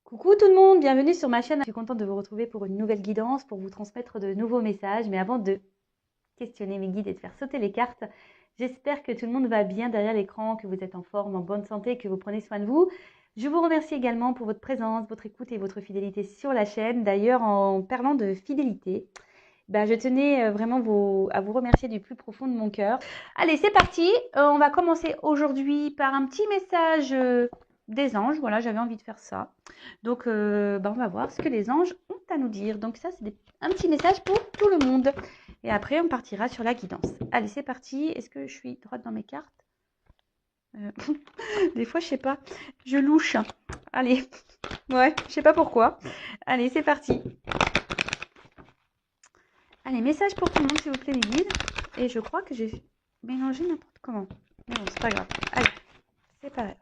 Coucou tout le monde, bienvenue sur ma chaîne. Je suis contente de vous retrouver pour une nouvelle guidance, pour vous transmettre de nouveaux messages. Mais avant de questionner mes guides et de faire sauter les cartes, j'espère que tout le monde va bien derrière l'écran, que vous êtes en forme, en bonne santé, que vous prenez soin de vous. Je vous remercie également pour votre présence, votre écoute et votre fidélité sur la chaîne. D'ailleurs, en parlant de fidélité, je tenais vraiment à vous remercier du plus profond de mon cœur. Allez, c'est parti. On va commencer aujourd'hui par un petit message des anges. Voilà, j'avais envie de faire ça. Donc, on va voir ce que les anges ont à nous dire. Donc ça, c'est un petit message pour tout le monde. Et après, on partira sur la guidance. Allez, c'est parti. Est-ce que je suis droite dans mes cartes? Des fois, je sais pas. Je louche. Allez. Ouais, je sais pas pourquoi. Allez, c'est parti. Allez, message pour tout le monde, s'il vous plaît, les guides. Et je crois que j'ai mélangé n'importe comment. Mais bon, c'est pas grave. Allez, c'est pas grave.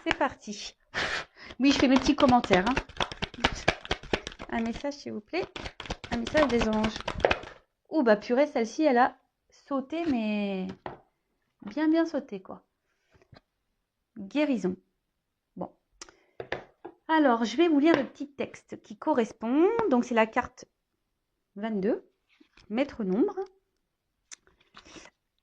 C'est parti. Oui, je fais mes petits commentaires. Un message, s'il vous plaît. Un message des anges. Ouh, bah purée, celle-ci, elle a sauté, mais bien sauté, quoi. Guérison. Bon. Alors, je vais vous lire le petit texte qui correspond. Donc, c'est la carte 22, maître nombre.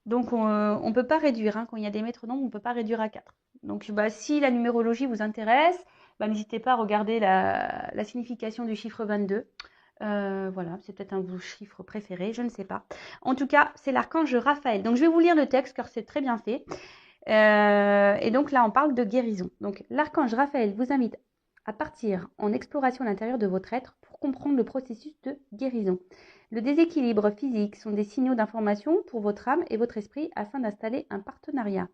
Donc, on ne peut pas réduire. Quand il y a des maîtres nombres, on ne peut pas réduire à 4. Donc, si la numérologie vous intéresse, n'hésitez pas à regarder la signification du chiffre 22. Voilà, c'est peut-être un de vos chiffres préférés, je ne sais pas. En tout cas, c'est l'archange Raphaël. Donc, je vais vous lire le texte car c'est très bien fait. Et donc là, on parle de guérison. Donc, l'archange Raphaël vous invite à partir en exploration à l'intérieur de votre être pour comprendre le processus de guérison. Le déséquilibre physique sont des signaux d'information pour votre âme et votre esprit afin d'installer un partenariat.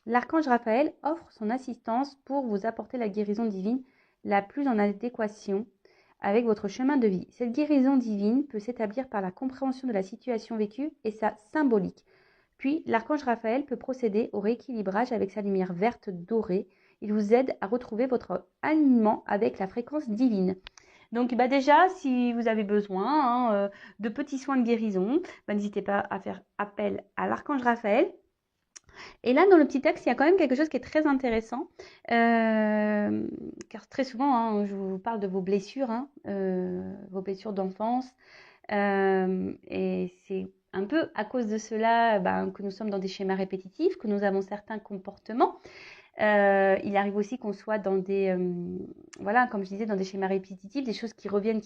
L'archange Raphaël offre son assistance pour vous apporter la guérison divine la plus en adéquation avec votre chemin de vie. Cette guérison divine peut s'établir par la compréhension de la situation vécue et sa symbolique. Puis, l'archange Raphaël peut procéder au rééquilibrage avec sa lumière verte dorée. Il vous aide à retrouver votre alignement avec la fréquence divine. Donc déjà, si vous avez besoin de petits soins de guérison, n'hésitez pas à faire appel à l'archange Raphaël. Et là, dans le petit texte, il y a quand même quelque chose qui est très intéressant, car très souvent, je vous parle de vos blessures d'enfance, et c'est un peu à cause de cela que nous sommes dans des schémas répétitifs, que nous avons certains comportements. Il arrive aussi qu'on soit dans des, comme je disais, dans des schémas répétitifs, des choses qui reviennent,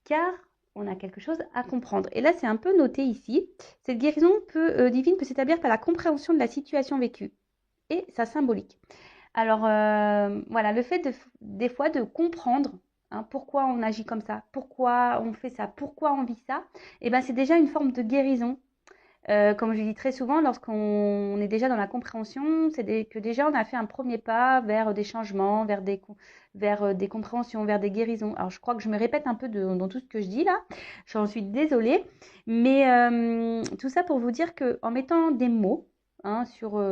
car on a quelque chose à comprendre. Et là, c'est un peu noté ici. Cette guérison divine peut s'établir par la compréhension de la situation vécue et sa symbolique. Alors, le fait des fois de comprendre pourquoi on agit comme ça, pourquoi on fait ça, pourquoi on vit ça, c'est déjà une forme de guérison. Comme je dis très souvent, lorsqu'on est déjà dans la compréhension, que déjà on a fait un premier pas vers des changements, vers des compréhensions, vers des guérisons. Alors je crois que je me répète un peu dans tout ce que je dis là, j'en suis désolée, mais tout ça pour vous dire qu'en mettant des mots sur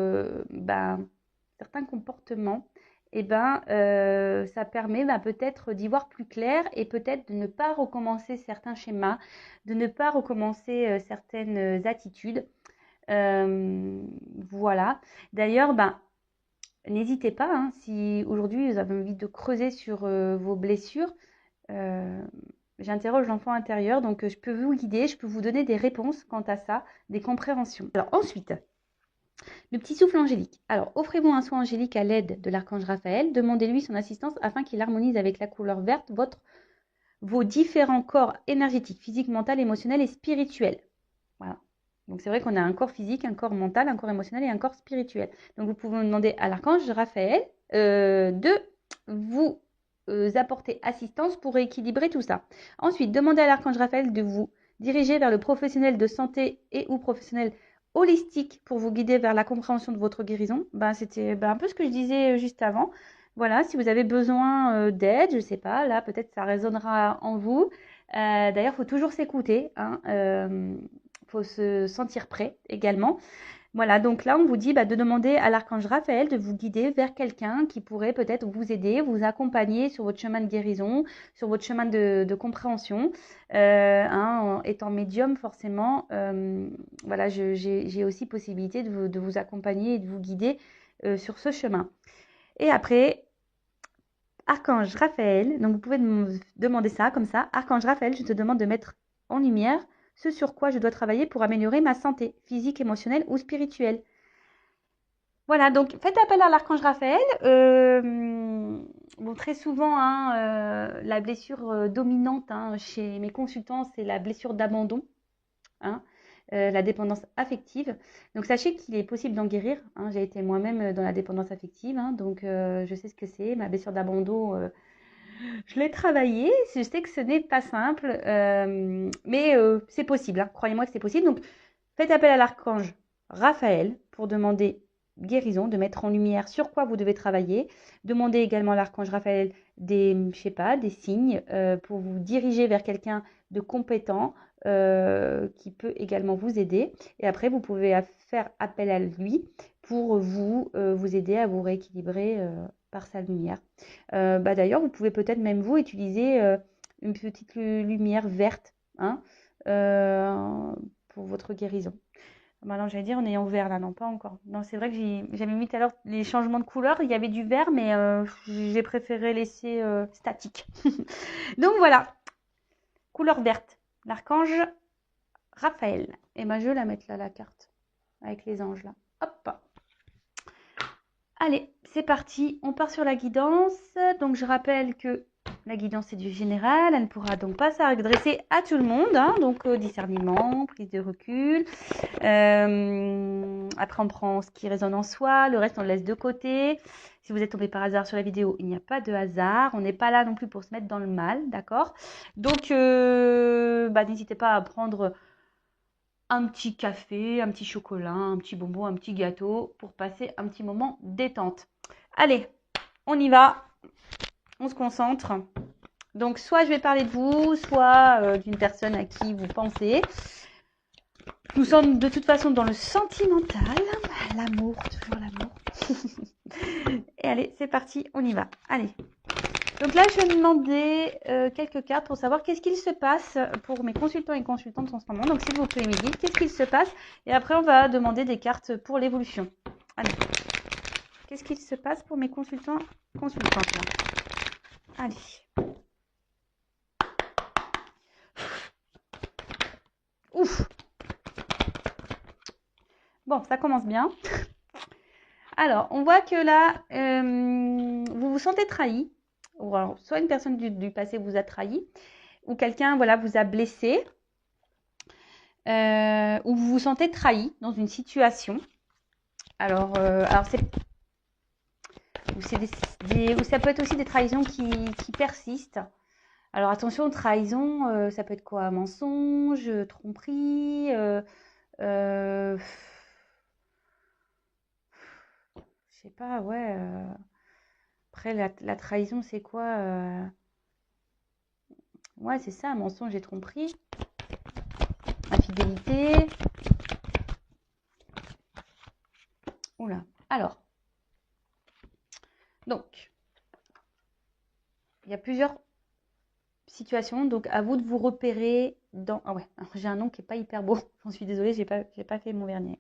certains comportements, ça permet peut-être d'y voir plus clair et peut-être de ne pas recommencer certains schémas, de ne pas recommencer certaines attitudes. Voilà. D'ailleurs, n'hésitez pas, si aujourd'hui vous avez envie de creuser sur vos blessures, j'interroge l'enfant intérieur, donc je peux vous guider, je peux vous donner des réponses quant à ça, des compréhensions. Alors ensuite, le petit souffle angélique. Alors, offrez-vous un soin angélique à l'aide de l'archange Raphaël. Demandez-lui son assistance afin qu'il harmonise avec la couleur verte vos différents corps énergétiques, physique, mental, émotionnel et spirituel. Voilà. Donc, c'est vrai qu'on a un corps physique, un corps mental, un corps émotionnel et un corps spirituel. Donc, vous pouvez demander à l'archange Raphaël de vous apporter assistance pour rééquilibrer tout ça. Ensuite, demandez à l'archange Raphaël de vous diriger vers le professionnel de santé et ou professionnel holistique pour vous guider vers la compréhension de votre guérison. C'était un peu ce que je disais juste avant. Voilà, si vous avez besoin d'aide, je ne sais pas, là peut-être ça résonnera en vous. D'ailleurs, il faut toujours s'écouter, faut se sentir prêt également. Voilà, donc là, on vous dit de demander à l'archange Raphaël de vous guider vers quelqu'un qui pourrait peut-être vous aider, vous accompagner sur votre chemin de guérison, sur votre chemin de compréhension. En étant médium, forcément, j'ai aussi possibilité de vous accompagner et de vous guider sur ce chemin. Et après, Archange Raphaël, donc vous pouvez me demander ça comme ça. Archange Raphaël, je te demande de mettre en lumière ce sur quoi je dois travailler pour améliorer ma santé physique, émotionnelle ou spirituelle. Voilà, donc faites appel à l'archange Raphaël. Bon, très souvent, hein, la blessure dominante hein, chez mes consultants, c'est la blessure d'abandon, hein, la dépendance affective. Donc sachez qu'il est possible d'en guérir. Hein. J'ai été moi-même dans la dépendance affective, hein, donc je sais ce que c'est. Ma blessure d'abandon, je l'ai travaillée. Je sais que ce n'est pas simple, mais c'est possible. Hein. Croyez-moi que c'est possible. Donc faites appel à l'archange Raphaël pour demander guérison, de mettre en lumière sur quoi vous devez travailler. Demandez également à l'archange Raphaël des, je sais pas, des signes pour vous diriger vers quelqu'un de compétent qui peut également vous aider. Et après, vous pouvez faire appel à lui pour vous aider à vous rééquilibrer par sa lumière. D'ailleurs, vous pouvez peut-être même vous utiliser une petite lumière verte hein, pour votre guérison. Maintenant, j'allais dire en ayant vert là, non, pas encore. Non, c'est vrai que j'avais mis tout à l'heure les changements de couleur. Il y avait du vert, mais j'ai préféré laisser statique. Donc voilà, couleur verte. L'archange Raphaël. Et je vais la mettre là, la carte, avec les anges là. Hop. Allez, c'est parti. On part sur la guidance. Donc je rappelle que la guidance est du général, elle ne pourra donc pas s'adresser à tout le monde, hein, donc discernement, prise de recul. Après on prend ce qui résonne en soi, le reste on le laisse de côté. Si vous êtes tombé par hasard sur la vidéo, il n'y a pas de hasard, on n'est pas là non plus pour se mettre dans le mal, d'accord? Donc n'hésitez pas à prendre un petit café, un petit chocolat, un petit bonbon, un petit gâteau pour passer un petit moment détente. Allez, on y va. On se concentre. Donc, soit je vais parler de vous, soit d'une personne à qui vous pensez. Nous sommes de toute façon dans le sentimental. L'amour, toujours l'amour. Et allez, c'est parti, on y va. Allez. Donc là, je vais demander quelques cartes pour savoir qu'est-ce qu'il se passe pour mes consultants et consultantes en ce moment. Donc, s'il vous plaît, mes guides, qu'est-ce qu'il se passe? Et après, on va demander des cartes pour l'évolution. Allez. Qu'est-ce qu'il se passe pour mes consultants et consultantes là? Allez. Ouf. Bon, ça commence bien. Alors, on voit que là, vous vous sentez trahi. Ou alors, soit une personne du passé vous a trahi, ou quelqu'un voilà, vous a blessé, ou vous vous sentez trahi dans une situation. Alors c'est ou ça peut être aussi des trahisons qui persistent. Alors attention, trahison, ça peut être quoi? Mensonge, tromperie, je sais pas, ouais. Après, la trahison, c'est quoi? Ouais, c'est ça, mensonge et tromperie. Infidélité. Oula. Alors. Donc, il y a plusieurs situations. Donc, à vous de vous repérer dans... Ah ouais, j'ai un nom qui n'est pas hyper beau. J'en suis désolée, j'ai pas fait mon vernis.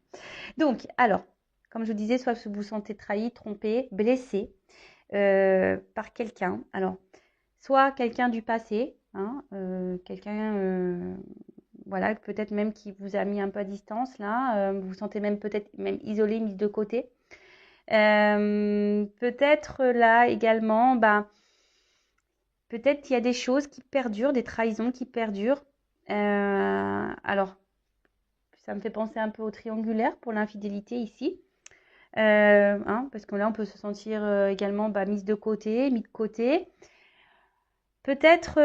Donc, alors, comme je vous disais, soit vous vous sentez trahi, trompé, blessé par quelqu'un. Alors, soit quelqu'un du passé, hein, quelqu'un... voilà, peut-être même qui vous a mis un peu à distance, là. Vous vous sentez même peut-être même isolé, mis de côté. Peut-être là également, peut-être il y a des choses qui perdurent, des trahisons qui perdurent. Alors, ça me fait penser un peu au triangulaire pour l'infidélité ici. Parce que là, on peut se sentir également mise de côté, mis de côté. Peut-être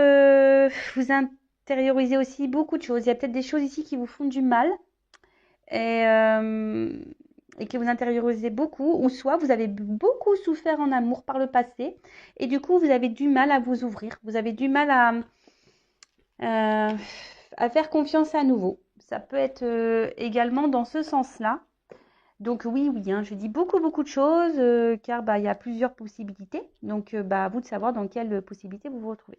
vous intériorisez aussi beaucoup de choses. Il y a peut-être des choses ici qui vous font du mal et que vous intériorisez beaucoup, ou soit vous avez beaucoup souffert en amour par le passé et du coup, vous avez du mal à vous ouvrir. Vous avez du mal à faire confiance à nouveau. Ça peut être également dans ce sens-là. Donc oui, hein, je dis beaucoup de choses car il y a plusieurs possibilités. Donc à vous de savoir dans quelle possibilité vous vous retrouvez.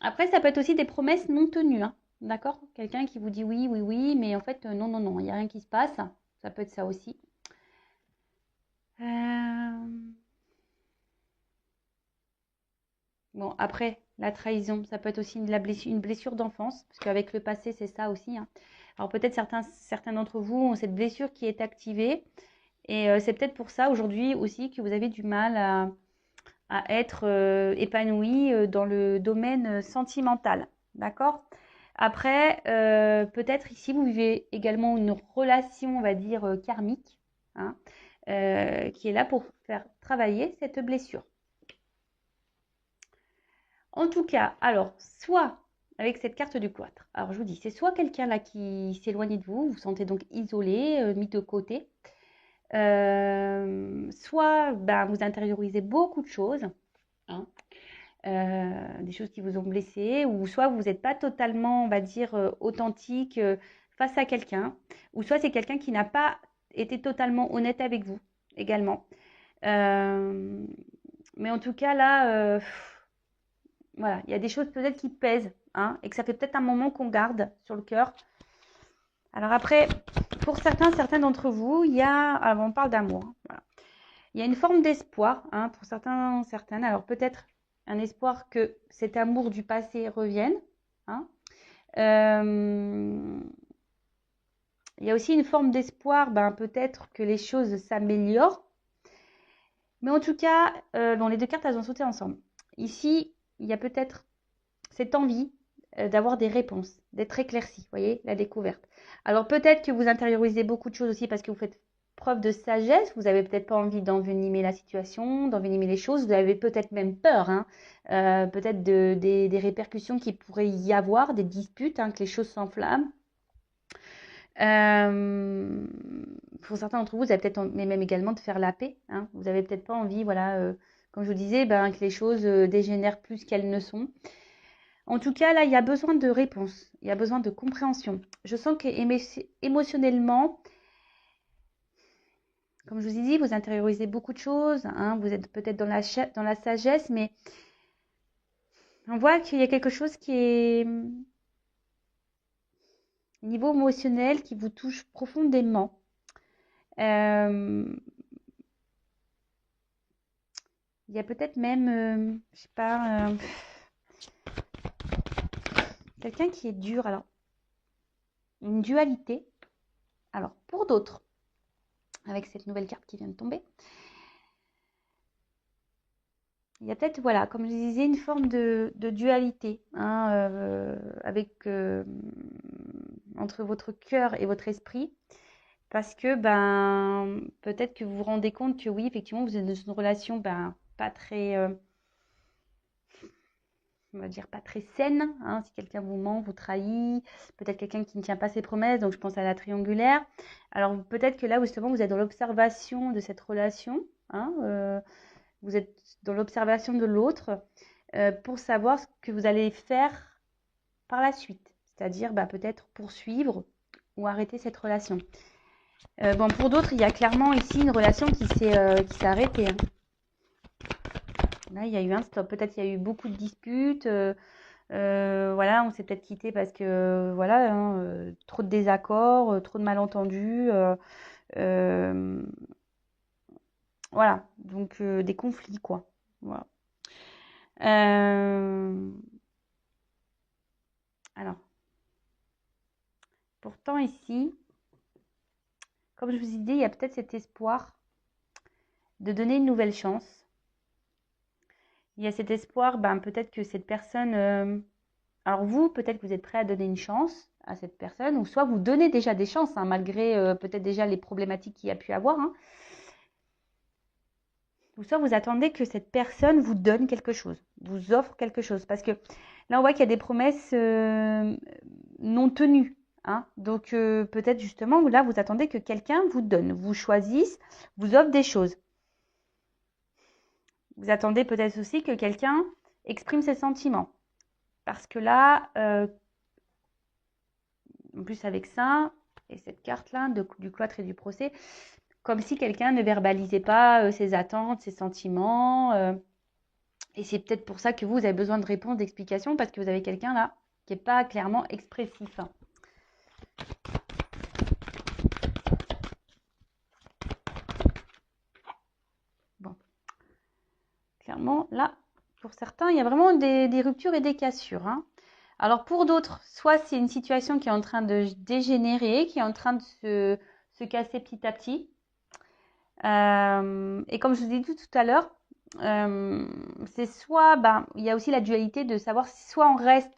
Après, ça peut être aussi des promesses non tenues. Hein, d'accord? Quelqu'un qui vous dit oui, mais en fait, non, il n'y a rien qui se passe. Ça peut être ça aussi. Bon, après, la trahison, ça peut être aussi une blessure d'enfance, parce qu'avec le passé, c'est ça aussi, hein. Alors peut-être certains d'entre vous ont cette blessure qui est activée, et c'est peut-être pour ça aujourd'hui aussi que vous avez du mal à être épanoui dans le domaine sentimental. D'accord? Après, peut-être ici, vous vivez également une relation, on va dire, karmique, hein, qui est là pour faire travailler cette blessure. En tout cas, alors, soit avec cette carte du cloître, alors je vous dis, c'est soit quelqu'un là qui s'éloigne de vous, vous vous sentez donc isolé, mis de côté, soit ben, vous intériorisez beaucoup de choses, hein, des choses qui vous ont blessé, ou soit vous n'êtes pas totalement, on va dire, authentique face à quelqu'un, ou soit c'est quelqu'un qui n'a pas été totalement honnête avec vous également. Mais en tout cas, là, voilà, il y a des choses peut-être qui pèsent, hein, et que ça fait peut-être un moment qu'on garde sur le cœur. Alors après, pour certains d'entre vous, il y a, alors on parle d'amour, hein, voilà. Il y a une forme d'espoir, hein, pour certaines. Alors peut-être un espoir que cet amour du passé revienne, hein. Il y a aussi une forme d'espoir, ben, peut-être que les choses s'améliorent. Mais en tout cas, bon, les deux cartes, elles ont sauté ensemble. Ici, il y a peut-être cette envie d'avoir des réponses, d'être éclairci, vous voyez, la découverte. Alors peut-être que vous intériorisez beaucoup de choses aussi parce que vous faites preuve de sagesse, vous n'avez peut-être pas envie d'envenimer la situation, d'envenimer les choses, vous avez peut-être même peur, hein, peut-être des répercussions qu'il pourrait y avoir, des disputes, hein, que les choses s'enflamment. Pour certains d'entre vous, vous avez peut-être, mais même également de faire la paix, hein. Vous n'avez peut-être pas envie, voilà, comme je vous disais, ben, que les choses dégénèrent plus qu'elles ne sont. En tout cas, là, il y a besoin de réponse, il y a besoin de compréhension. Je sens que émotionnellement, comme je vous ai dit, vous intériorisez beaucoup de choses, hein, vous êtes peut-être dans la sagesse, mais on voit qu'il y a quelque chose qui est au niveau émotionnel qui vous touche profondément. Il y a peut-être même, je sais pas, quelqu'un qui est dur. Alors, une dualité. Alors, pour d'autres, avec cette nouvelle carte qui vient de tomber, il y a peut-être, voilà, comme je disais, une forme de dualité, hein, entre votre cœur et votre esprit. Parce que, ben, peut-être que vous vous rendez compte que oui, effectivement, vous êtes dans une relation, ben, pas très, on va dire, pas très saine, hein, si quelqu'un vous ment, vous trahit, peut-être quelqu'un qui ne tient pas ses promesses, donc je pense à la triangulaire. Alors, peut-être que là, justement, vous êtes dans l'observation de cette relation, hein, vous êtes dans l'observation de l'autre pour savoir ce que vous allez faire par la suite. C'est-à-dire, bah, peut-être poursuivre ou arrêter cette relation. Bon, pour d'autres, il y a clairement ici une relation qui s'est arrêtée, hein. Là, il y a eu un stop. Peut-être il y a eu beaucoup de disputes. Voilà, on s'est peut-être quitté parce que, voilà, hein, trop de désaccords, trop de malentendus. Voilà, donc des conflits, quoi. Voilà. Alors, pourtant ici, comme je vous ai dit, il y a peut-être cet espoir de donner une nouvelle chance. Il y a cet espoir, ben, peut-être que cette personne... alors vous, peut-être que vous êtes prêt à donner une chance à cette personne, ou soit vous donnez déjà des chances, hein, malgré peut-être déjà les problématiques qu'il y a pu avoir, hein. Ou soit vous attendez que cette personne vous donne quelque chose, vous offre quelque chose. Parce que là, on voit qu'il y a des promesses non tenues, hein. Donc peut-être justement, là, vous attendez que quelqu'un vous donne, vous choisisse, vous offre des choses. Vous attendez peut-être aussi que quelqu'un exprime ses sentiments. Parce que là, en plus avec ça, et cette carte-là, du cloître et du procès, comme si quelqu'un ne verbalisait pas ses attentes, ses sentiments. Et c'est peut-être pour ça que vous avez besoin de réponses, d'explications, parce que vous avez quelqu'un là qui n'est pas clairement expressif. Bon. Clairement, là, pour certains, il y a vraiment des ruptures et des cassures, hein. Alors pour d'autres, soit c'est une situation qui est en train de dégénérer, qui est en train de se casser petit à petit. Et comme je vous ai dit tout à l'heure, c'est soit, il y a aussi la dualité de savoir si soit on reste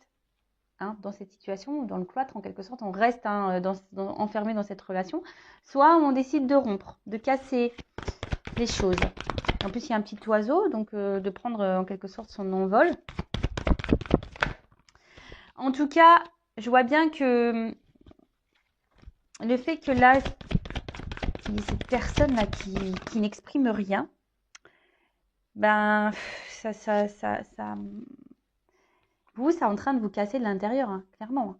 dans cette situation, dans le cloître en quelque sorte, on reste enfermé dans cette relation, soit on décide de rompre, de casser les choses. En plus, il y a un petit oiseau, donc de prendre en quelque sorte son envol. En tout cas, je vois bien que le fait que là, il y ait cette personne-là qui n'exprime rien, ça vous, c'est en train de vous casser de l'intérieur, hein, clairement.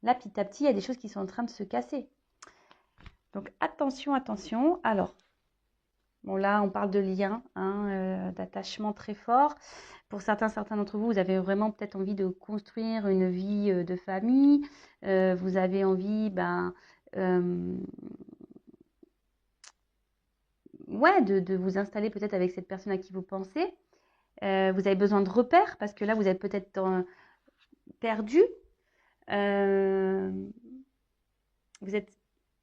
Là, petit à petit, il y a des choses qui sont en train de se casser. Donc, attention, attention. Alors, bon, là, on parle de lien, d'attachement très fort. Pour certains d'entre vous, vous avez vraiment peut-être envie de construire une vie de famille. Vous avez envie, de vous installer peut-être avec cette personne à qui vous pensez. Vous avez besoin de repères parce que là, vous êtes peut-être perdu. Vous êtes...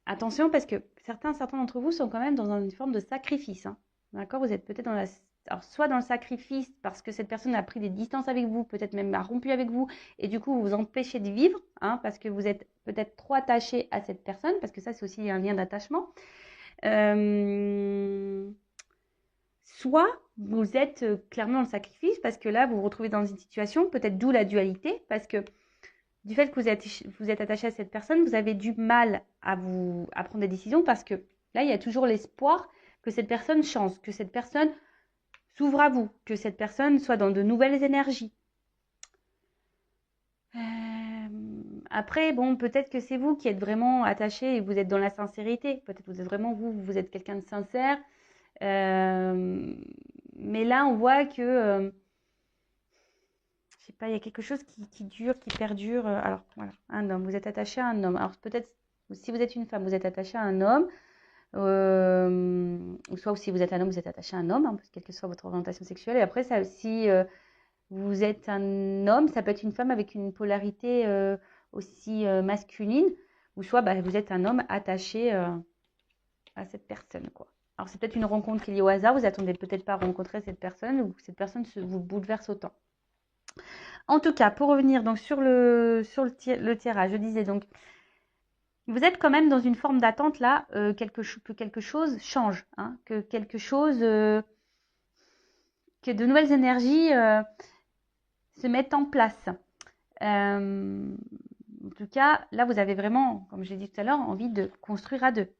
Attention parce que certains d'entre vous sont quand même dans une forme de sacrifice. Hein. D'accord ? Vous êtes peut-être alors, soit dans le sacrifice parce que cette personne a pris des distances avec vous, peut-être même a rompu avec vous, et du coup vous vous empêchez de vivre, parce que vous êtes peut-être trop attaché à cette personne, parce que ça c'est aussi un lien d'attachement. Soit vous êtes clairement dans le sacrifice parce que là vous vous retrouvez dans une situation, peut-être d'où la dualité, parce que du fait que vous êtes attaché à cette personne, vous avez du mal à prendre des décisions parce que là, il y a toujours l'espoir que cette personne change, que cette personne s'ouvre à vous, que cette personne soit dans de nouvelles énergies. Après, bon, peut-être que c'est vous qui êtes vraiment attaché et vous êtes dans la sincérité. Peut-être que vous êtes vraiment vous êtes quelqu'un de sincère. Mais là, on voit que... je sais pas, il y a quelque chose qui dure, qui perdure. Alors, voilà, un homme, vous êtes attaché à un homme. Alors, peut-être, si vous êtes une femme, vous êtes attaché à un homme. Ou soit si vous êtes un homme, vous êtes attaché à un homme, quelle que soit votre orientation sexuelle. Et après, ça aussi, vous êtes un homme, ça peut être une femme avec une polarité aussi masculine. Ou soit vous êtes un homme attaché à cette personne, quoi. Alors, c'est peut-être une rencontre qui est liée au hasard. Vous attendez peut-être pas à rencontrer cette personne ou que cette personne vous bouleverse autant. En tout cas, pour revenir donc sur le tirage, je disais donc, vous êtes quand même dans une forme d'attente là, que quelque chose change, que quelque chose, que de nouvelles énergies se mettent en place. En tout cas, là, vous avez vraiment, comme j'ai dit tout à l'heure, envie de construire à deux.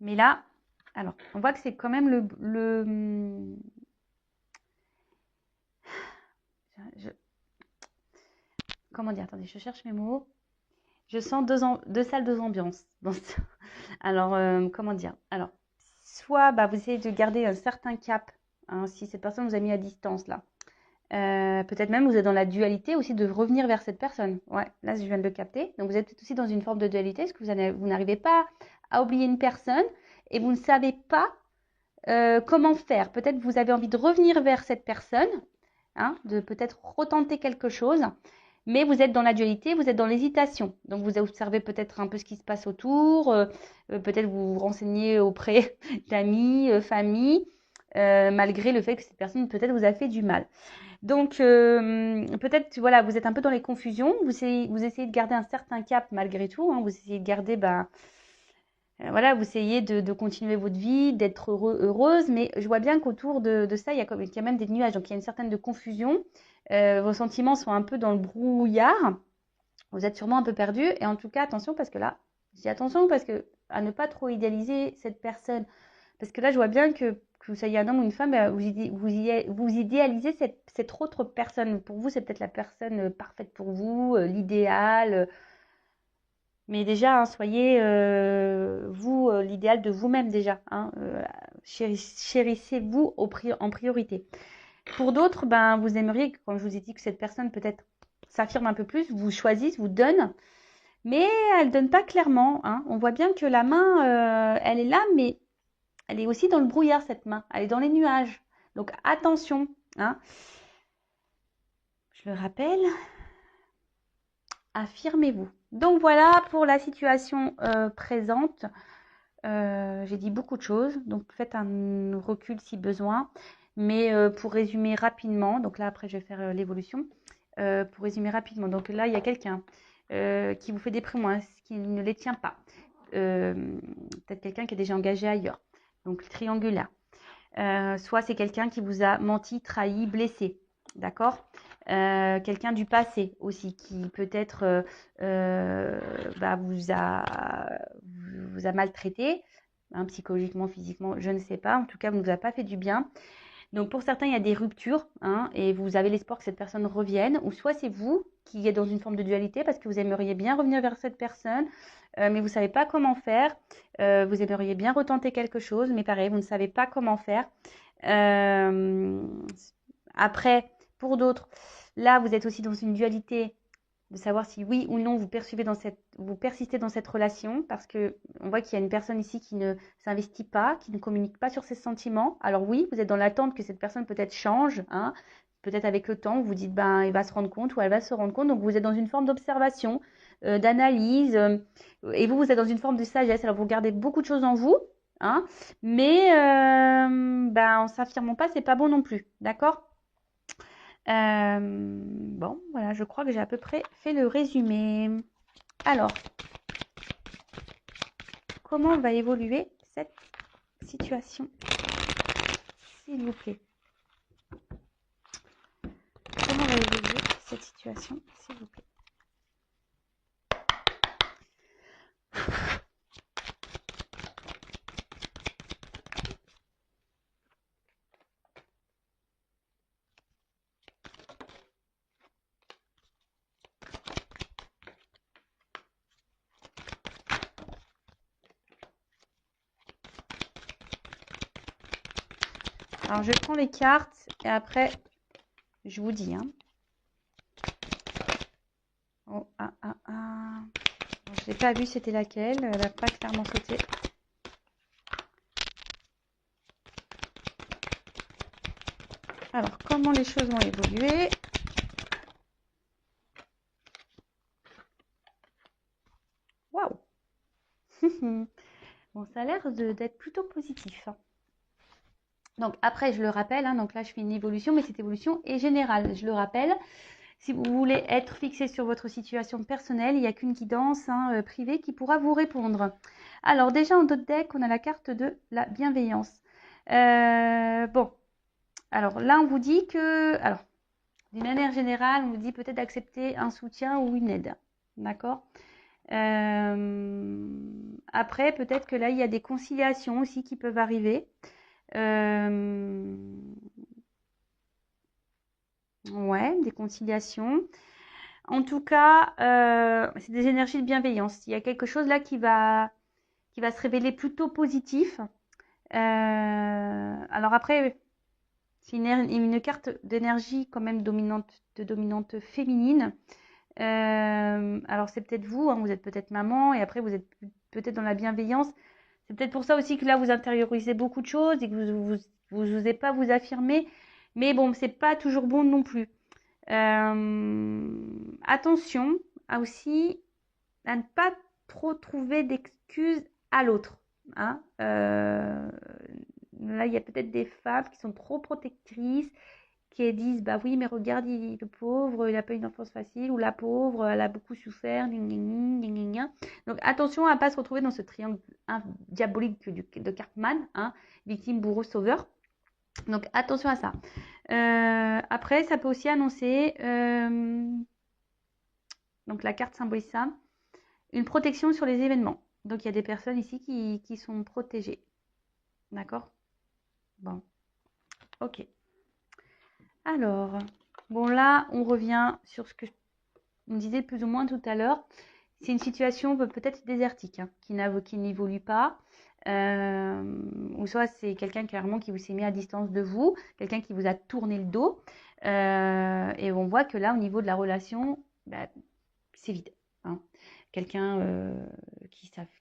Mais là, alors, on voit que c'est quand même comment dire, attendez, je cherche mes mots. Je sens deux salles, deux ambiances. Alors, comment dire? Alors, soit vous essayez de garder un certain cap, si cette personne vous a mis à distance là. Peut-être même vous êtes dans la dualité aussi de revenir vers cette personne. Ouais, là je viens de le capter. Donc vous êtes aussi dans une forme de dualité, parce que vous n'arrivez pas à oublier une personne et vous ne savez pas comment faire. Peut-être vous avez envie de revenir vers cette personne, de peut-être retenter quelque chose, mais vous êtes dans la dualité, vous êtes dans l'hésitation. Donc vous observez peut-être un peu ce qui se passe autour, peut-être vous vous renseignez auprès d'amis, famille, malgré le fait que cette personne peut-être vous a fait du mal. Donc, peut-être, voilà, vous êtes un peu dans les confusions. Vous essayez de garder un certain cap malgré tout. Vous essayez de garder, voilà, vous essayez de continuer votre vie, d'être heureuse. Mais je vois bien qu'autour de ça, il y a même des nuages. Donc, il y a une certaine de confusion. Vos sentiments sont un peu dans le brouillard. Vous êtes sûrement un peu perdu. Et en tout cas, attention, parce que là, je dis attention parce que à ne pas trop idéaliser cette personne. Parce que là, je vois bien que vous soyez un homme ou une femme, vous idéalisez cette autre personne. Pour vous, c'est peut-être la personne parfaite pour vous, l'idéal. Mais déjà, soyez vous l'idéal de vous-même déjà. Chérissez-vous en priorité. Pour d'autres, vous aimeriez, comme je vous ai dit, que cette personne peut-être s'affirme un peu plus, vous choisisse, vous donne. mais elle donne pas clairement, hein. On voit bien que la main, elle est là, mais elle est aussi dans le brouillard, cette main. Elle est dans les nuages. Donc attention, hein. Je le rappelle, affirmez-vous. Donc voilà pour la situation présente. J'ai dit beaucoup de choses, donc faites un recul si besoin. Mais pour résumer rapidement, donc là après je vais faire l'évolution. Pour résumer rapidement, donc là il y a quelqu'un qui vous fait des promesses, qui ne les tient pas. Peut-être quelqu'un qui est déjà engagé ailleurs, donc triangulaire. Soit c'est quelqu'un qui vous a menti, trahi, blessé, d'accord. Quelqu'un du passé aussi qui peut-être vous a maltraité, hein, psychologiquement, physiquement, je ne sais pas. En tout cas, ne vous a pas fait du bien. Donc pour certains, il y a des ruptures, hein, et vous avez l'espoir que cette personne revienne, ou soit c'est vous qui êtes dans une forme de dualité parce que vous aimeriez bien revenir vers cette personne, mais vous ne savez pas comment faire. Vous aimeriez bien retenter quelque chose, mais pareil, vous ne savez pas comment faire. Euh, Après, pour d'autres, là, vous êtes aussi dans une dualité de savoir si oui ou non vous persistez dans cette relation, parce que on voit qu'il y a une personne ici qui ne s'investit pas, qui ne communique pas sur ses sentiments. Alors oui, vous êtes dans l'attente que cette personne peut-être change, hein, peut-être avec le temps, vous vous dites ben il va se rendre compte ou elle va se rendre compte. Donc vous êtes dans une forme d'observation, d'analyse, et vous êtes dans une forme de sagesse. Alors vous gardez beaucoup de choses en vous, hein, mais en s'affirmant pas, c'est pas bon non plus, d'accord. Bon, voilà, je crois que j'ai à peu près fait le résumé. Alors, comment va évoluer cette situation, s'il vous plaît? Comment va évoluer cette situation, s'il vous plaît? Alors, je prends les cartes et après, je vous dis, hein. Oh, ah, ah, ah. Bon, je n'ai pas vu c'était laquelle. Elle n'a pas clairement sauté. Alors, comment les choses vont évoluer? Waouh! Bon, ça a l'air d'être plutôt positif, hein. Donc après, je le rappelle, hein, donc là je fais une évolution, mais cette évolution est générale. Je le rappelle, si vous voulez être fixé sur votre situation personnelle, il n'y a qu'une guidance, hein, privée qui pourra vous répondre. Alors déjà en d'autres decks, on a la carte de la bienveillance. Bon, alors là on vous dit que, alors d'une manière générale, on vous dit peut-être d'accepter un soutien ou une aide, d'accord. Après, peut-être que là il y a des conciliations aussi qui peuvent arriver. Ouais, des conciliations. En tout cas, c'est des énergies de bienveillance. Il y a quelque chose là qui va se révéler plutôt positif. Alors après, c'est une carte d'énergie quand même de dominante féminine. Alors c'est peut-être vous, hein, vous êtes peut-être maman et après vous êtes peut-être dans la bienveillance. C'est peut-être pour ça aussi que là vous intériorisez beaucoup de choses et que vous n'osez pas vous affirmer. Mais bon, c'est pas toujours bon non plus. Attention aussi à ne pas trop trouver d'excuses à l'autre, hein. Là, il y a peut-être des femmes qui sont trop protectrices, qui disent bah oui, mais regarde, le pauvre, il n'a pas une enfance facile, ou la pauvre, elle a beaucoup souffert. Donc attention à ne pas se retrouver dans ce triangle diabolique de Cartman, hein, victime, bourreau, sauveur. Donc attention à ça. Après, ça peut aussi annoncer, donc la carte symbolise ça, une protection sur les événements. Donc il y a des personnes ici qui sont protégées. D'accord? Bon, ok. Alors, bon là, on revient sur ce que on disait plus ou moins tout à l'heure. C'est une situation peut-être désertique, hein, qui n'évolue pas. Ou soit c'est quelqu'un clairement qui vous s'est mis à distance de vous, quelqu'un qui vous a tourné le dos. Et on voit que là, au niveau de la relation, bah, c'est vide. hein. Quelqu'un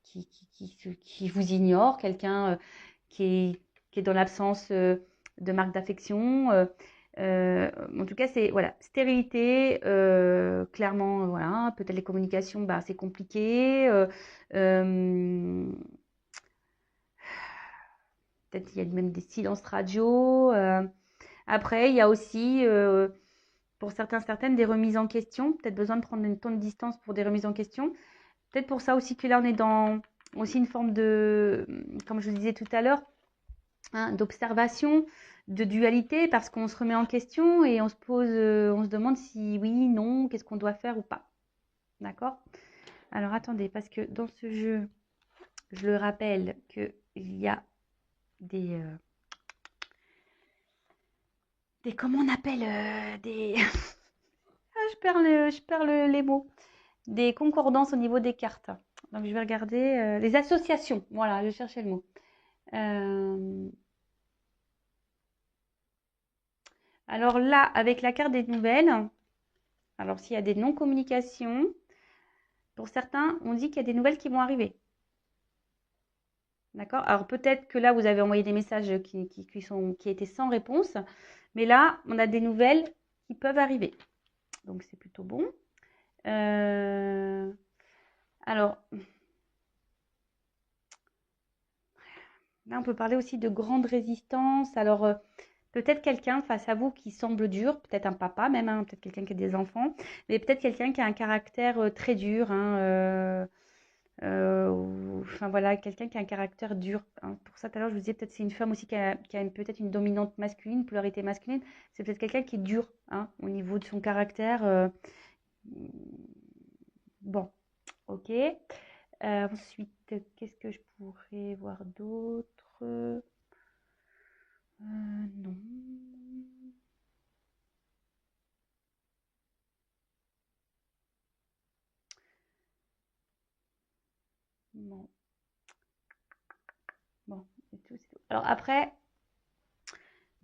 qui vous ignore, quelqu'un qui est dans l'absence de marque d'affection. En tout cas, c'est voilà, stérilité, clairement, voilà, peut-être les communications, bah, c'est compliqué. Peut-être il y a même des silences radio. Après, il y a aussi, pour certains, certaines, des remises en question. Peut-être besoin de prendre une tonne de distance pour des remises en question. Peut-être pour ça aussi que là, on est dans aussi une forme de, comme je vous disais tout à l'heure, hein, d'observation, de dualité, parce qu'on se remet en question et on se pose, on se demande si oui, non, qu'est-ce qu'on doit faire ou pas. D'accord? Alors attendez, parce que dans ce jeu, je le rappelle qu'il y a des comment on appelle des ah, les mots, des concordances au niveau des cartes. Donc je vais regarder les associations. Voilà, je cherchais le mot. Alors là, avec la carte des nouvelles, alors s'il y a des non-communications, pour certains, on dit qu'il y a des nouvelles qui vont arriver. D'accord? Alors peut-être que là, vous avez envoyé des messages qui étaient sans réponse, mais là, on a des nouvelles qui peuvent arriver. Donc c'est plutôt bon. Alors, là, on peut parler aussi de grande résistance. Alors, peut-être quelqu'un face à vous qui semble dur, peut-être un papa même, hein, peut-être quelqu'un qui a des enfants, mais peut-être quelqu'un qui a un caractère très dur, hein, enfin voilà, quelqu'un qui a un caractère dur, hein. Pour ça, tout à l'heure, je vous disais, peut-être c'est une femme aussi qui a peut-être une dominante masculine, polarité masculine. C'est peut-être quelqu'un qui est dur, hein, au niveau de son caractère. Bon, ok. Ensuite, qu'est-ce que je pourrais voir d'autre? Non. Non. Bon, c'est tout, c'est tout. Alors après,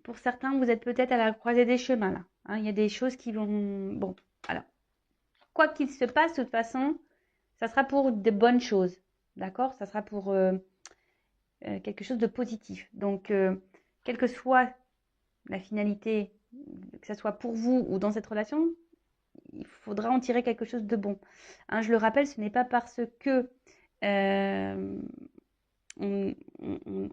pour certains, vous êtes peut-être à la croisée des chemins là, hein. Il y a des choses qui vont. Bon, alors, quoi qu'il se passe, de toute façon, ça sera pour de bonnes choses. D'accord? Ça sera pour quelque chose de positif. Donc, quelle que soit la finalité, que ce soit pour vous ou dans cette relation, il faudra en tirer quelque chose de bon. Hein, je le rappelle, ce n'est pas parce que euh, on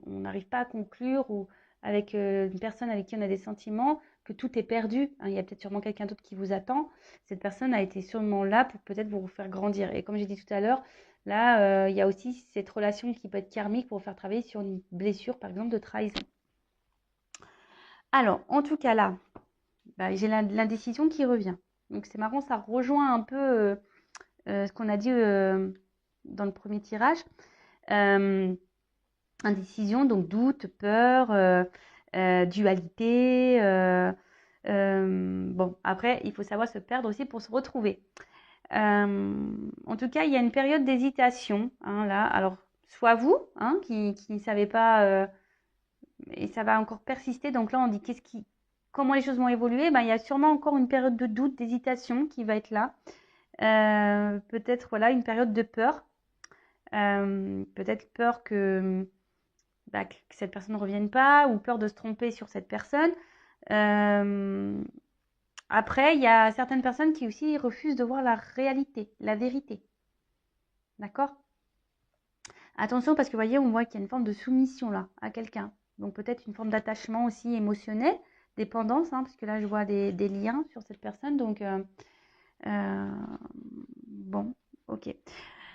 n'arrive pas à conclure ou avec une personne avec qui on a des sentiments que tout est perdu, hein. Il y a peut-être sûrement quelqu'un d'autre qui vous attend. Cette personne a été sûrement là pour peut-être vous faire grandir. Et comme j'ai dit tout à l'heure, là, il y a aussi cette relation qui peut être karmique pour vous faire travailler sur une blessure, par exemple, de trahison. Alors, en tout cas, là, bah, j'ai l'indécision qui revient. Donc, c'est marrant, ça rejoint un peu ce qu'on a dit dans le premier tirage. Indécision, donc doute, peur, dualité. Bon, après, il faut savoir se perdre aussi pour se retrouver. En tout cas, il y a une période d'hésitation, hein, là. Alors, soit vous, hein, qui ne savez pas, et ça va encore persister. Donc là, on dit comment les choses vont évoluer. Ben, il y a sûrement encore une période de doute, d'hésitation qui va être là. Peut-être voilà une période de peur. Peut-être peur que cette personne ne revienne pas ou peur de se tromper sur cette personne. Après, il y a certaines personnes qui aussi refusent de voir la réalité, la vérité. D'accord? Attention parce que vous voyez, on voit qu'il y a une forme de soumission là à quelqu'un. Donc peut-être une forme d'attachement aussi émotionnel, dépendance, hein, parce que là je vois des liens sur cette personne. Donc bon, ok.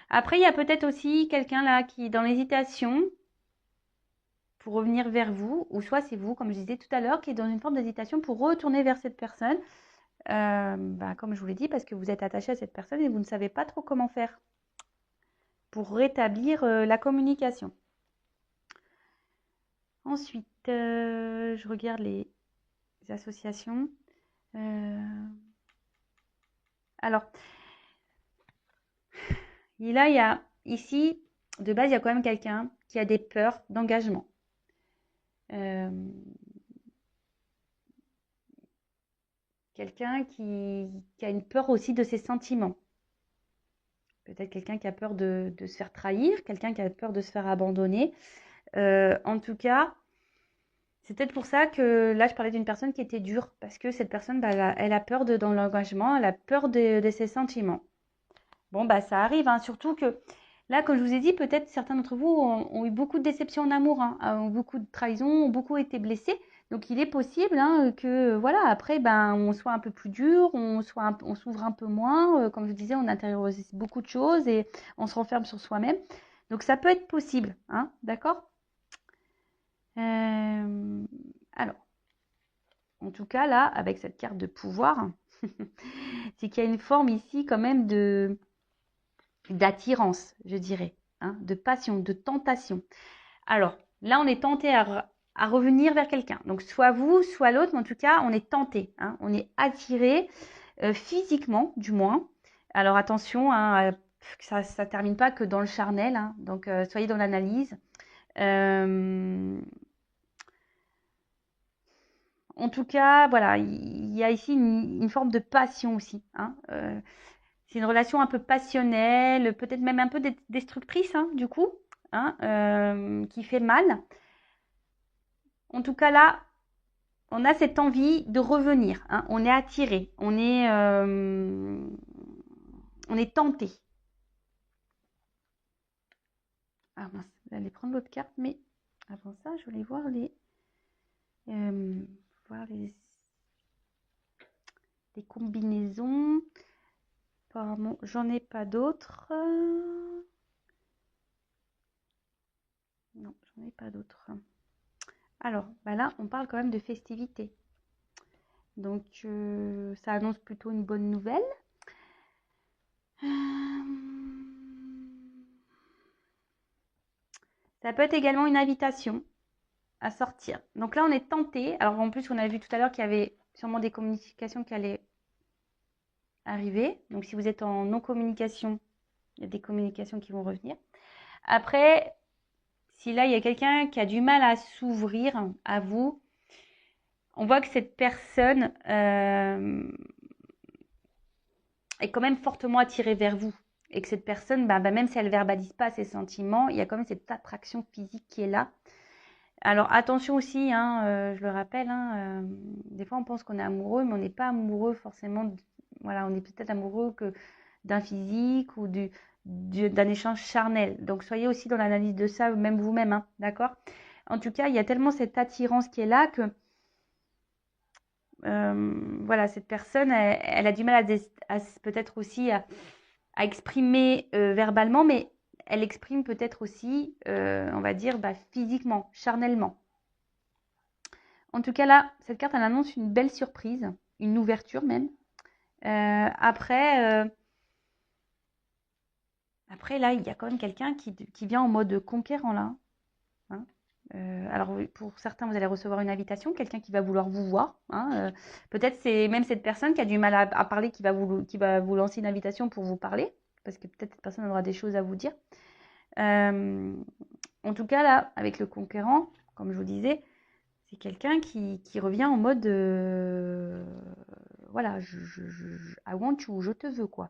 Après, il y a peut-être aussi quelqu'un là qui est dans l'hésitation pour revenir vers vous, ou soit c'est vous, comme je disais tout à l'heure, qui est dans une forme d'hésitation pour retourner vers cette personne, comme je vous l'ai dit, parce que vous êtes attaché à cette personne et vous ne savez pas trop comment faire pour rétablir la communication. Ensuite, je regarde les associations. Alors, là, il y a ici, de base, il y a quand même quelqu'un qui a des peurs d'engagement. Quelqu'un qui a une peur aussi de ses sentiments. peut-être quelqu'un qui a peur de se faire trahir, quelqu'un qui a peur de se faire abandonner. En tout cas, c'est peut-être pour ça que là, je parlais d'une personne qui était dure, parce que cette personne, bah, elle a peur dans l'engagement, elle a peur de ses sentiments. Bon, bah, ça arrive, hein, surtout que là, comme je vous ai dit, peut-être certains d'entre vous ont eu beaucoup de déceptions en amour, hein, ont beaucoup de trahisons, ont beaucoup été blessés. Donc, il est possible hein, que, voilà, après, ben, on soit un peu plus dur, on s'ouvre un peu moins. Comme je disais, on intériorise beaucoup de choses et on se renferme sur soi-même. Donc, ça peut être possible, hein, d'accord? Alors, en tout cas, là, avec cette carte de pouvoir, c'est qu'il y a une forme ici quand même d'attirance, je dirais, hein, de passion, de tentation. Alors, là, on est tenté à revenir vers quelqu'un. Donc, soit vous, soit l'autre, mais en tout cas, on est tenté, hein, on est attiré physiquement, du moins. Alors, attention, hein, que ça ne termine pas que dans le charnel, hein, donc soyez dans l'analyse. En tout cas, voilà, il y a ici une forme de passion aussi, hein, c'est une relation un peu passionnelle, peut-être même un peu destructrice, hein, du coup, hein, qui fait mal. En tout cas, là, on a cette envie de revenir, hein, on est attiré, on est tenté. Ah mince, j'allais prendre l'autre carte, mais avant ça, je voulais voir euh, les combinaisons. Apparemment, j'en ai pas d'autres. Non, j'en ai pas d'autres. Alors, bah là, on parle quand même de festivités. Donc, ça annonce plutôt une bonne nouvelle. Ça peut être également une invitation à sortir. Donc là, on est tenté. Alors, en plus, on a vu tout à l'heure qu'il y avait sûrement des communications qui allaient arriver. Donc, si vous êtes en non-communication, il y a des communications qui vont revenir. Après, si là, il y a quelqu'un qui a du mal à s'ouvrir à vous, on voit que cette personne est quand même fortement attirée vers vous. Et que cette personne, même si elle ne verbalise pas ses sentiments, il y a quand même cette attraction physique qui est là. Alors attention aussi, hein, je le rappelle, hein, des fois on pense qu'on est amoureux, mais on n'est pas amoureux forcément. Voilà, on est peut-être amoureux que d'un physique ou d'un échange charnel. Donc soyez aussi dans l'analyse de ça, même vous-même, hein, d'accord? En tout cas, il y a tellement cette attirance qui est là que voilà, cette personne, elle a du mal peut-être aussi à exprimer verbalement, mais elle exprime peut-être aussi, on va dire, physiquement, charnellement. En tout cas, là, cette carte, elle annonce une belle surprise, une ouverture même. Après, là, il y a quand même quelqu'un qui vient en mode conquérant, là. Hein. Alors, pour certains, vous allez recevoir une invitation, quelqu'un qui va vouloir vous voir. Hein. Peut-être c'est même cette personne qui a du mal à parler qui va vous lancer une invitation pour vous parler, parce que peut-être cette personne aura des choses à vous dire. En tout cas, là, avec le conquérant, comme je vous disais, c'est quelqu'un qui revient en mode voilà, I want you, je te veux, quoi.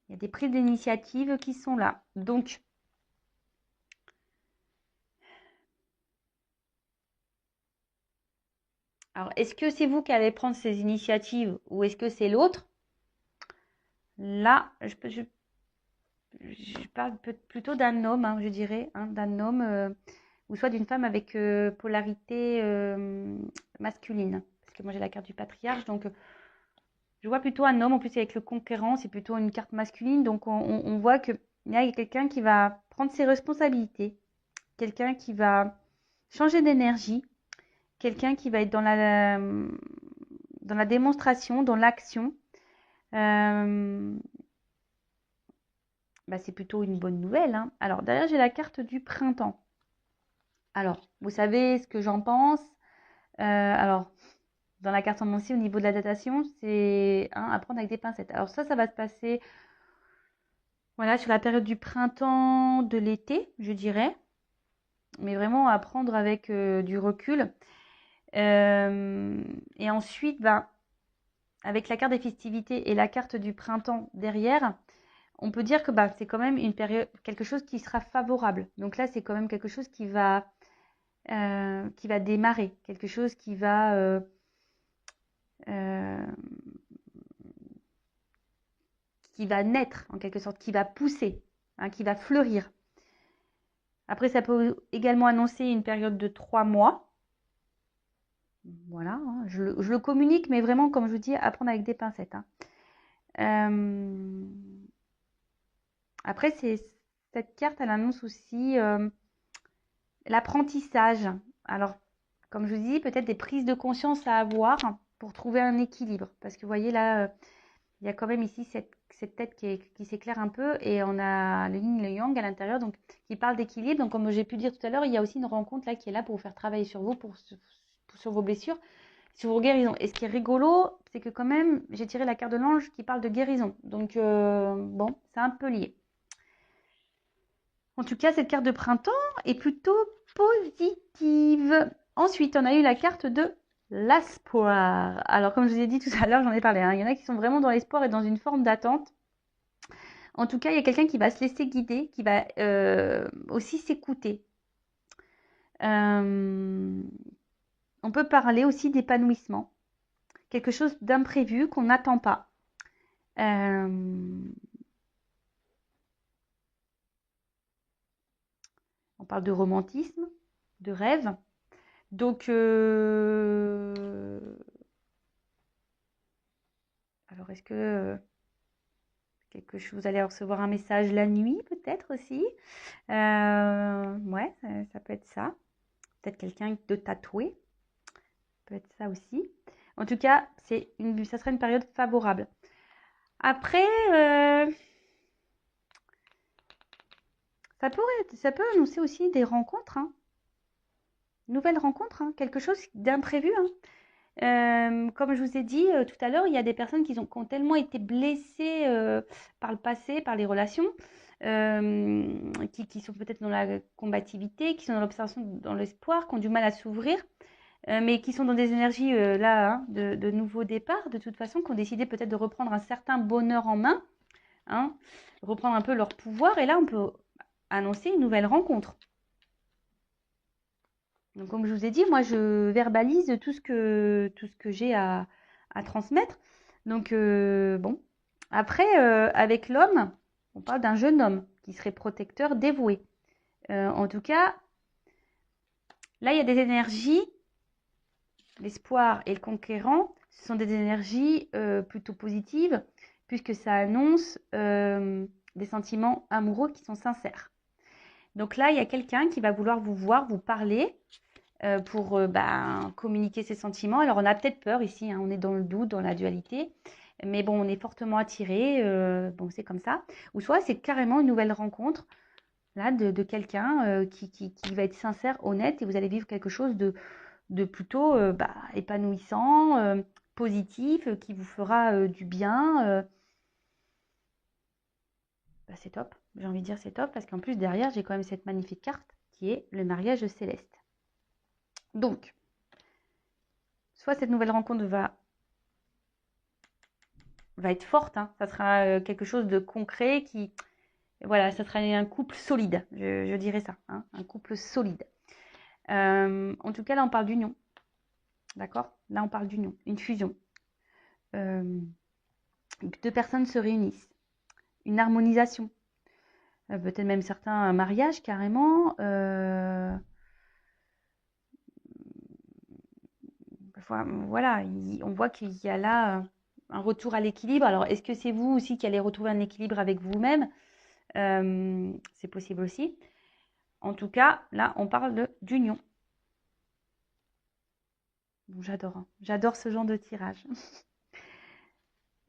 Il y a des prises d'initiative qui sont là. Donc, alors, est-ce que c'est vous qui allez prendre ces initiatives ou est-ce que c'est l'autre? Là, je parle plutôt d'un homme, hein, je dirais, hein, d'un homme ou soit d'une femme avec polarité masculine. Parce que moi, j'ai la carte du patriarche, donc je vois plutôt un homme. En plus, avec le conquérant, c'est plutôt une carte masculine. Donc, on voit qu'il y a quelqu'un qui va prendre ses responsabilités, quelqu'un qui va changer d'énergie, quelqu'un qui va être dans la démonstration, dans l'action. C'est plutôt une bonne nouvelle. Hein. Alors, derrière, j'ai la carte du printemps. Alors, vous savez ce que j'en pense. Alors, dans la carte en aussi, au niveau de la datation, c'est à prendre avec des pincettes. Alors ça va se passer voilà, sur la période du printemps, de l'été, je dirais. Mais vraiment à prendre avec du recul. Et ensuite, ben, avec la carte des festivités et la carte du printemps derrière, on peut dire que bah, c'est quand même une période, quelque chose qui sera favorable. Donc là, c'est quand même quelque chose qui va démarrer, quelque chose euh, qui va naître en quelque sorte, qui va pousser, hein, qui va fleurir. Après, ça peut également annoncer une période de 3 mois. Voilà, hein, je le communique, mais vraiment, comme je vous dis, à prendre avec des pincettes. Hein. Après, cette carte, elle annonce aussi l'apprentissage. Alors, comme je vous dis, peut-être des prises de conscience à avoir pour trouver un équilibre. Parce que vous voyez là, il y a quand même ici cette tête qui s'éclaire un peu et on a le yin et le yang à l'intérieur donc qui parle d'équilibre. Donc, comme j'ai pu dire tout à l'heure, il y a aussi une rencontre là qui est là pour vous faire travailler sur vous, sur vos blessures, sur vos guérisons. Et ce qui est rigolo, c'est que quand même, j'ai tiré la carte de l'ange qui parle de guérison. Donc, bon, c'est un peu lié. En tout cas, cette carte de printemps est plutôt positive. Ensuite, on a eu la carte de l'espoir. Alors, comme je vous ai dit tout à l'heure, j'en ai parlé. Hein, il y en a qui sont vraiment dans l'espoir et dans une forme d'attente. En tout cas, il y a quelqu'un qui va se laisser guider, qui va aussi s'écouter. On peut parler aussi d'épanouissement. Quelque chose d'imprévu qu'on n'attend pas. On parle de romantisme, de rêve. Donc, alors est-ce que quelque chose, vous allez recevoir un message la nuit peut-être aussi. Ouais, ça peut être ça. Peut-être quelqu'un de tatoué. Peut être ça aussi. En tout cas, ça sera une période favorable. Après, ça peut annoncer aussi des rencontres. Hein. Nouvelles rencontres, hein. Quelque chose d'imprévu. Hein. Comme je vous ai dit tout à l'heure, il y a des personnes qui ont tellement été blessées par le passé, par les relations, qui sont peut-être dans la combativité, qui sont dans l'observation, dans l'espoir, qui ont du mal à s'ouvrir, mais qui sont dans des énergies là, hein, de nouveau départ, de toute façon, qui ont décidé peut-être de reprendre un certain bonheur en main, hein, reprendre un peu leur pouvoir, et là, on peut annoncer une nouvelle rencontre. Donc, comme je vous ai dit, moi, je verbalise tout ce que j'ai à transmettre. Donc, bon. Après, avec l'homme, on parle d'un jeune homme qui serait protecteur, dévoué. En tout cas, là, il y a des énergies, l'espoir et le conquérant, ce sont des énergies plutôt positives, puisque ça annonce des sentiments amoureux qui sont sincères. Donc là, il y a quelqu'un qui va vouloir vous voir, vous parler, pour communiquer ses sentiments. Alors, on a peut-être peur ici, hein, on est dans le doute, dans la dualité, mais bon, on est fortement attiré, bon, c'est comme ça. Ou soit c'est carrément une nouvelle rencontre là de quelqu'un qui va être sincère, honnête, et vous allez vivre quelque chose de plutôt épanouissant, positif, qui vous fera du bien. C'est top, j'ai envie de dire c'est top, parce qu'en plus derrière, j'ai quand même cette magnifique carte qui est le mariage céleste. Donc, soit cette nouvelle rencontre va être forte, hein. Ça sera quelque chose de concret voilà, ça sera un couple solide, je dirais ça, hein, un couple solide. En tout cas, là, on parle d'union, d'accord? Là, on parle d'union, une fusion. Deux personnes se réunissent, une harmonisation, peut-être même certains mariages carrément. Voilà, on voit qu'il y a là un retour à l'équilibre. Alors, est-ce que c'est vous aussi qui allez retrouver un équilibre avec vous-même? C'est possible aussi. En tout cas, là, on parle d'union. Bon, j'adore. Hein. J'adore ce genre de tirage.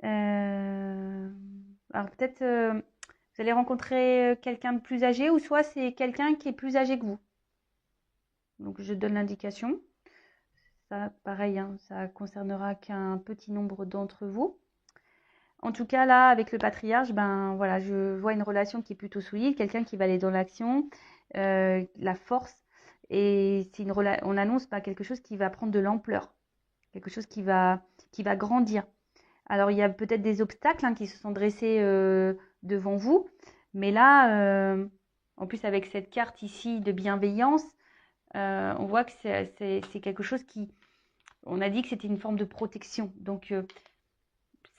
Alors, peut-être, vous allez rencontrer quelqu'un de plus âgé ou soit c'est quelqu'un qui est plus âgé que vous. Donc, je donne l'indication. Ça, pareil, hein, ça concernera qu'un petit nombre d'entre vous. En tout cas, là, avec le patriarche, ben voilà, je vois une relation qui est plutôt solide, quelqu'un qui va aller dans l'action, la force et on annonce pas quelque chose qui va prendre de l'ampleur, quelque chose qui va grandir. Alors, il y a peut-être des obstacles qui se sont dressés devant vous, mais là, en plus avec cette carte ici de bienveillance, on voit que c'est quelque chose qui, on a dit que c'était une forme de protection. Donc,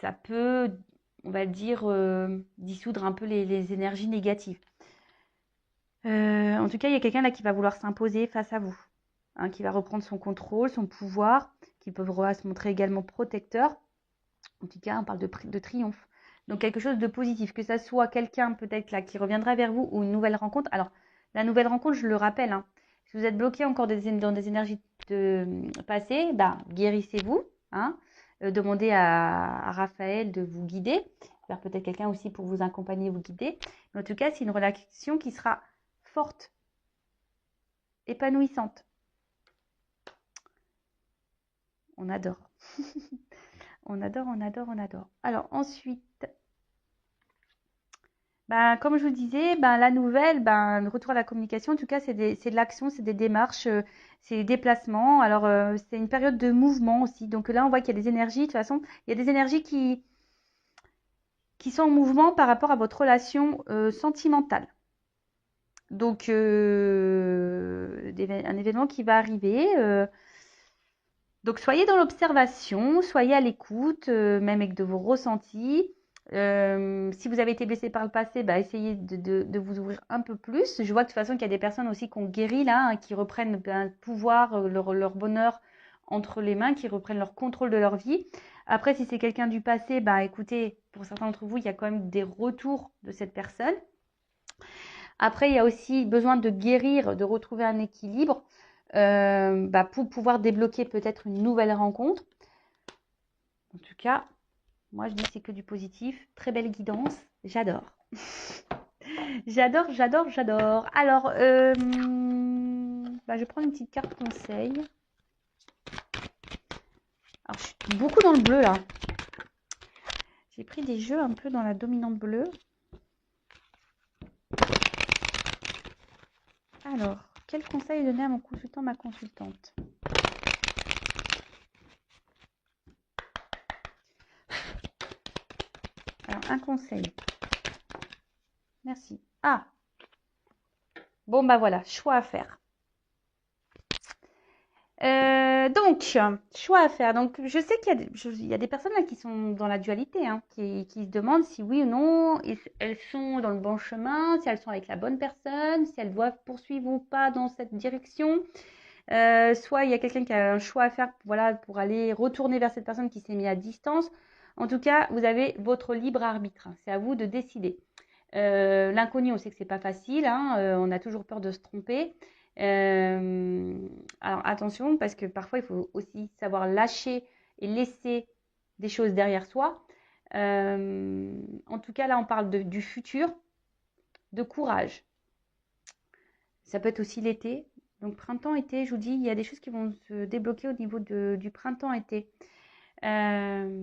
ça peut, on va dire, dissoudre un peu les énergies négatives. En tout cas, il y a quelqu'un là qui va vouloir s'imposer face à vous, qui va reprendre son contrôle, son pouvoir, qui peut se montrer également protecteur. En tout cas, on parle de triomphe. Donc, quelque chose de positif, que ça soit quelqu'un peut-être là qui reviendra vers vous ou une nouvelle rencontre. Alors, la nouvelle rencontre, je le rappelle, si vous êtes bloqué encore dans des énergies passées, guérissez-vous. Demandez à Raphaël de vous guider, vers peut-être quelqu'un aussi pour vous accompagner, vous guider. Mais en tout cas, c'est une relation qui sera forte, épanouissante. On adore. On adore, on adore, on adore. Alors ensuite, comme je vous disais, la nouvelle, le retour à la communication, en tout cas, c'est de l'action, c'est des démarches, c'est des déplacements. Alors, c'est une période de mouvement aussi. Donc là, on voit qu'il y a des énergies. De toute façon, il y a des énergies qui sont en mouvement par rapport à votre relation sentimentale. Donc, un événement qui va arriver. Donc, soyez dans l'observation, soyez à l'écoute, même avec de vos ressentis. Si vous avez été blessé par le passé, essayez de vous ouvrir un peu plus. Je vois de toute façon qu'il y a des personnes aussi qui ont guéri là, qui reprennent le pouvoir, leur bonheur entre les mains, qui reprennent leur contrôle de leur vie. Après, si c'est quelqu'un du passé, écoutez, pour certains d'entre vous, il y a quand même des retours de cette personne. Après, il y a aussi besoin de guérir, de retrouver un équilibre pour pouvoir débloquer peut-être une nouvelle rencontre. En tout cas, moi, je dis c'est que du positif. Très belle guidance. J'adore. J'adore, j'adore, j'adore. Alors, je vais prendre une petite carte conseil. Alors, je suis beaucoup dans le bleu, là. J'ai pris des jeux un peu dans la dominante bleue. Alors, quel conseil donner à mon consultant, ma consultante? Alors, un conseil. Merci. Ah! Bon, voilà, choix à faire. Donc, choix à faire. Donc, je sais qu'il y a des personnes là qui sont dans la dualité, qui se demandent si oui ou non elles sont dans le bon chemin, si elles sont avec la bonne personne, si elles doivent poursuivre ou pas dans cette direction. Soit il y a quelqu'un qui a un choix à faire, pour aller retourner vers cette personne qui s'est mise à distance. En tout cas, vous avez votre libre arbitre. C'est à vous de décider. L'inconnu, on sait que c'est pas facile. On a toujours peur de se tromper. Alors attention, parce que parfois il faut aussi savoir lâcher et laisser des choses derrière soi. En tout cas, là, on parle du futur, de courage. Ça peut être aussi l'été. Donc printemps-été, je vous dis, il y a des choses qui vont se débloquer au niveau du printemps-été. En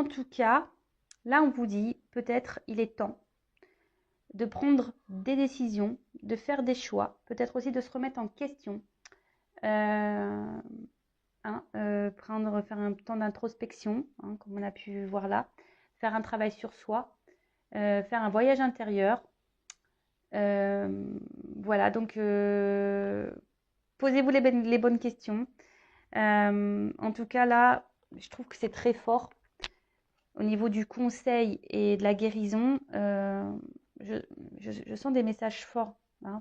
tout cas, là, on vous dit, peut-être il est temps de prendre des décisions, de faire des choix, peut-être aussi de se remettre en question. Faire un temps d'introspection, comme on a pu voir là, faire un travail sur soi, faire un voyage intérieur. Voilà, donc posez-vous les bonnes questions. En tout cas, là, je trouve que c'est très fort. Au niveau du conseil et de la guérison, je sens des messages forts.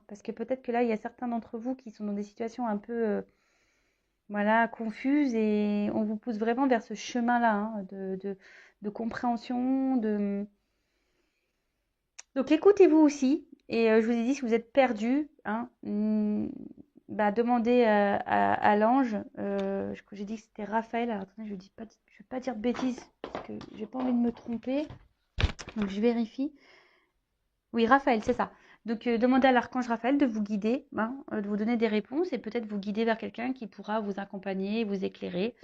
Parce que peut-être que là, il y a certains d'entre vous qui sont dans des situations un peu confuses et on vous pousse vraiment vers ce chemin-là de compréhension. Donc écoutez-vous aussi. Et je vous ai dit, si vous êtes perdu, demandez à l'ange. J'ai dit que c'était Raphaël. Alors attendez, je ne vais pas dire de bêtises parce que j'ai pas envie de me tromper. Donc je vérifie. Oui, Raphaël, c'est ça. Donc demandez à l'archange Raphaël de vous guider, de vous donner des réponses et peut-être vous guider vers quelqu'un qui pourra vous accompagner, vous éclairer.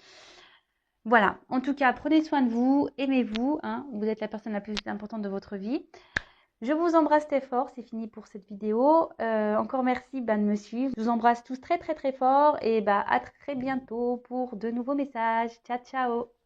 Voilà. En tout cas, prenez soin de vous, aimez-vous. Vous êtes la personne la plus importante de votre vie. Je vous embrasse très fort, c'est fini pour cette vidéo. Encore merci de me suivre. Je vous embrasse tous très très très fort et à très bientôt pour de nouveaux messages. Ciao ciao.